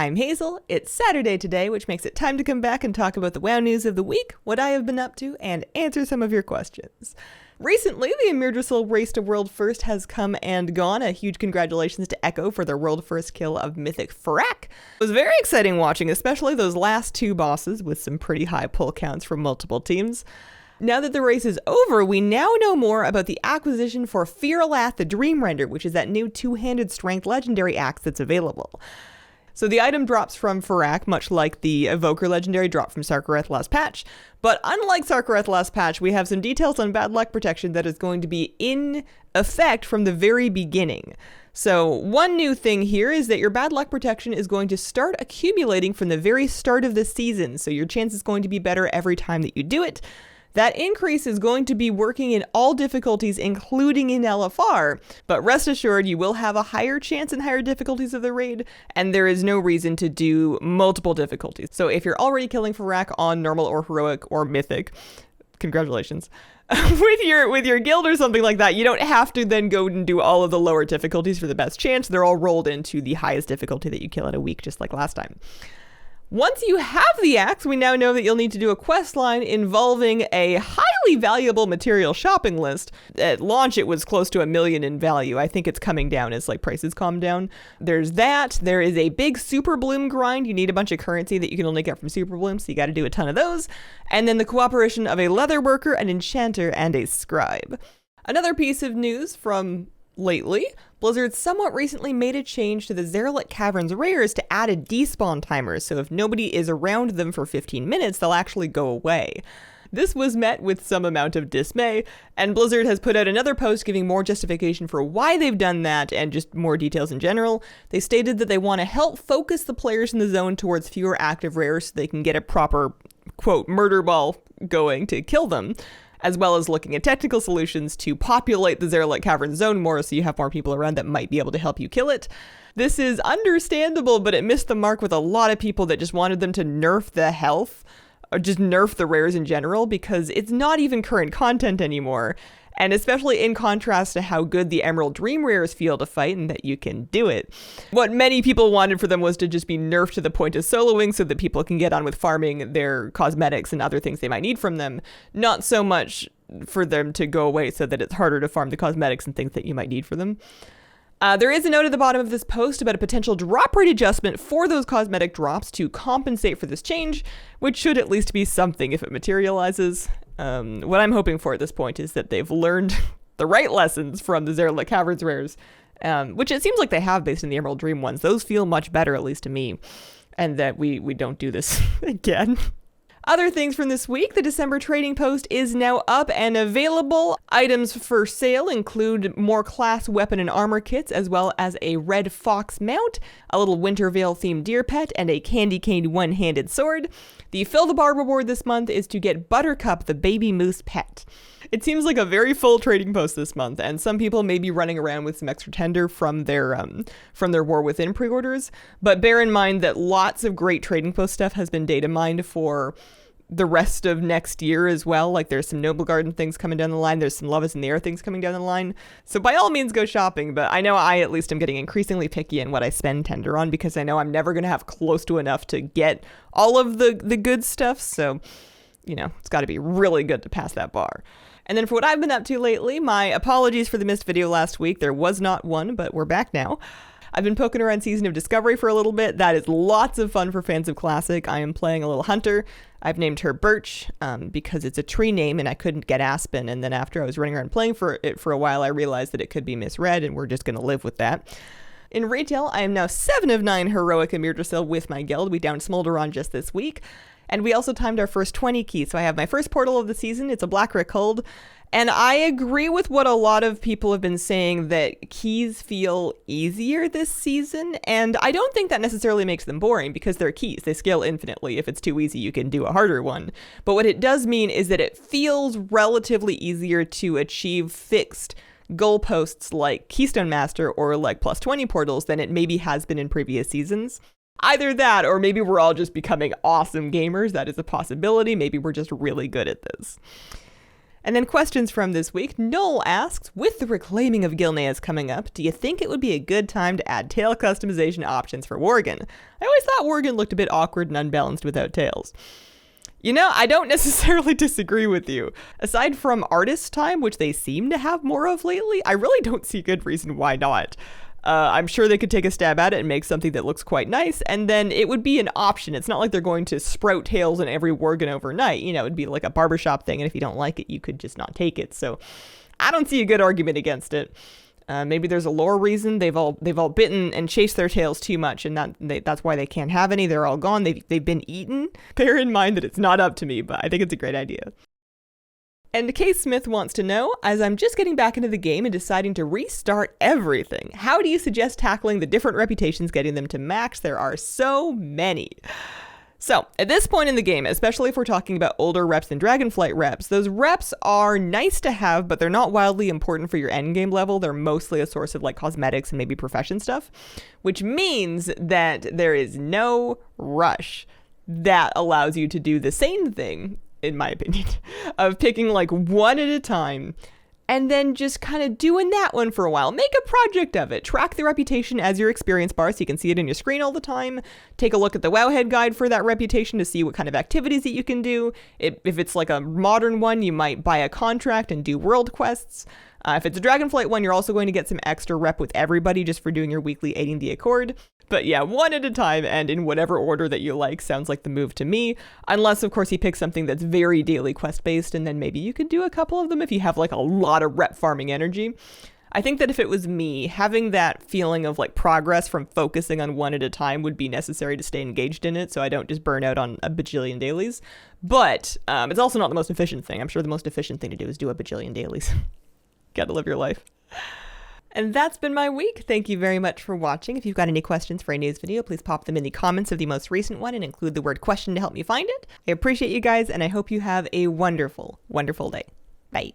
I'm Hazel, it's Saturday today, which makes it time to come back and talk about the WoW news of the week, what I have been up to, and answer some of your questions. Recently, the Amirdrassil Race to World First has come and gone. A huge congratulations to Echo for their World First kill of Mythic Fyr'alath. It was very exciting watching, especially those last two bosses with some pretty high pull counts from multiple teams. Now that the race is over, we now know more about the acquisition for Fyr'alath the Dream Render, which is that new two-handed strength legendary axe that's available. So the item drops from Fyr'alath, much like the Evoker legendary drop from Zaralek last patch. But unlike Zaralek last patch, we have some details on bad luck protection that is going to be in effect from the very beginning. So one new thing here is that your bad luck protection is going to start accumulating from the very start of the season. So your chance is going to be better every time that you do it. That increase is going to be working in all difficulties, including in LFR, but rest assured you will have a higher chance in higher difficulties of the raid, and there is no reason to do multiple difficulties. So if you're already killing Fyr'alath on normal or heroic or mythic, congratulations. with your guild or something like that, you don't have to then go and do all of the lower difficulties for the best chance. They're all rolled into the highest difficulty that you kill in a week, just like last time. Once you have the axe, we now know that you'll need to do a quest line involving a highly valuable material shopping list. At launch, it was close to 1 million in value. I think it's coming down as prices calm down. There's that. There is a big super bloom grind. You need a bunch of currency that you can only get from super bloom, so you got to do a ton of those. And then the cooperation of a leather worker, an enchanter, and a scribe. Another piece of news from lately, Blizzard somewhat recently made a change to the Zaralek Caverns rares to add a despawn timer, so if nobody is around them for 15 minutes, they'll actually go away. This was met with some amount of dismay, and Blizzard has put out another post giving more justification for why they've done that and just more details in general. They stated that they want to help focus the players in the zone towards fewer active rares so they can get a proper, quote, murder ball going to kill them, as well as looking at technical solutions to populate the Zaralek Cavern zone more so you have more people around that might be able to help you kill it. This is understandable, but it missed the mark with a lot of people that just wanted them to nerf the health, or just nerf the rares in general, because it's not even current content anymore. And especially in contrast to how good the Emerald Dream rares feel to fight and that you can do it. What many people wanted for them was to just be nerfed to the point of soloing so that people can get on with farming their cosmetics and other things they might need from them. Not so much for them to go away so that it's harder to farm the cosmetics and things that you might need for them. There is a note at the bottom of this post about a potential drop rate adjustment for those cosmetic drops to compensate for this change, which should at least be something if it materializes. What I'm hoping for at this point is that they've learned the right lessons from the Zaralek Caverns rares, which it seems like they have based on the Emerald Dream ones. Those feel much better, at least to me, and that we don't do this again. Other things from this week, the December trading post is now up and available. Items for sale include more class weapon and armor kits, as well as a red fox mount, a little Wintervale themed deer pet, and a candy cane one-handed sword. The Fill the Bar reward this month is to get Buttercup, the baby moose pet. It seems like a very full trading post this month, and some people may be running around with some extra tender from their War Within pre-orders, but bear in mind that lots of great trading post stuff has been data mined for the rest of next year as well. Like there's some Noble Garden things coming down the line, there's some Love is in the Air things coming down the line, so by all means go shopping, but I know I at least am getting increasingly picky in what I spend tender on because I know I'm never going to have close to enough to get all of the good stuff, so it's got to be really good to pass that bar. And then for what I've been up to lately, my apologies for the missed video last week. There was not one, but we're back now. I've been poking around Season of Discovery for a little bit. That is lots of fun for fans of Classic. I am playing a little hunter. I've named her Birch because it's a tree name and I couldn't get Aspen. And then after I was running around playing for it for a while, I realized that it could be misread and we're just going to live with that. In retail, I am now 7 of 9 heroic Amirdrassil with my guild. We downed Smolderon just this week. And we also timed our first 20 keys. So I have my first portal of the season. It's a Blackrick Hold. And I agree with what a lot of people have been saying, that keys feel easier this season. And I don't think that necessarily makes them boring because they're keys. They scale infinitely. If it's too easy, you can do a harder one. But what it does mean is that it feels relatively easier to achieve fixed goalposts like Keystone Master or like plus 20 portals than it maybe has been in previous seasons. Either that, or maybe we're all just becoming awesome gamers. That is a possibility. Maybe we're just really good at this. And then questions from this week. Noel asks, with the reclaiming of Gilneas coming up, do you think it would be a good time to add tail customization options for worgen? I always thought worgen looked a bit awkward and unbalanced without tails. You know, I don't necessarily disagree with you. Aside from artist time, which they seem to have more of lately, I really don't see a good reason why not. I'm sure they could take a stab at it and make something that looks quite nice, and then it would be an option. It's not like they're going to sprout tails in every worgen overnight. You know, it'd be like a barbershop thing, and if you don't like it, you could just not take it. So I don't see a good argument against it. Maybe there's a lore reason. They've all bitten and chased their tails too much, and that's why they can't have any. They're all gone. They've been eaten. Bear in mind that it's not up to me, but I think it's a great idea. And Case Smith wants to know, as I'm just getting back into the game and deciding to restart everything, how do you suggest tackling the different reputations, getting them to max? There are so many. So, at this point in the game, especially if we're talking about older reps than Dragonflight reps, those reps are nice to have, but they're not wildly important for your endgame level. They're mostly a source of like cosmetics and maybe profession stuff, which means that there is no rush that allows you to do the same thing, in my opinion, of picking like one at a time and then just kind of doing that one for a while. Make a project of it. Track the reputation as your experience bar so you can see it in your screen all the time. Take a look at the Wowhead guide for that reputation to see what kind of activities that you can do. If it's like a modern one, you might buy a contract and do world quests. If it's a Dragonflight one, you're also going to get some extra rep with everybody just for doing your weekly Aiding the Accord. But yeah, one at a time and in whatever order that you like sounds like the move to me. Unless, of course, you pick something that's very daily quest-based, and then maybe you could do a couple of them if you have like a lot of rep farming energy. I think that if it was me, having that feeling of like progress from focusing on one at a time would be necessary to stay engaged in it so I don't just burn out on a bajillion dailies. But it's also not the most efficient thing. I'm sure the most efficient thing to do is do a bajillion dailies. Gotta live your life. And that's been my week. Thank you very much for watching. If you've got any questions for a news video, please pop them in the comments of the most recent one and include the word question to help me find it. I appreciate you guys, and I hope you have a wonderful, wonderful day. Bye.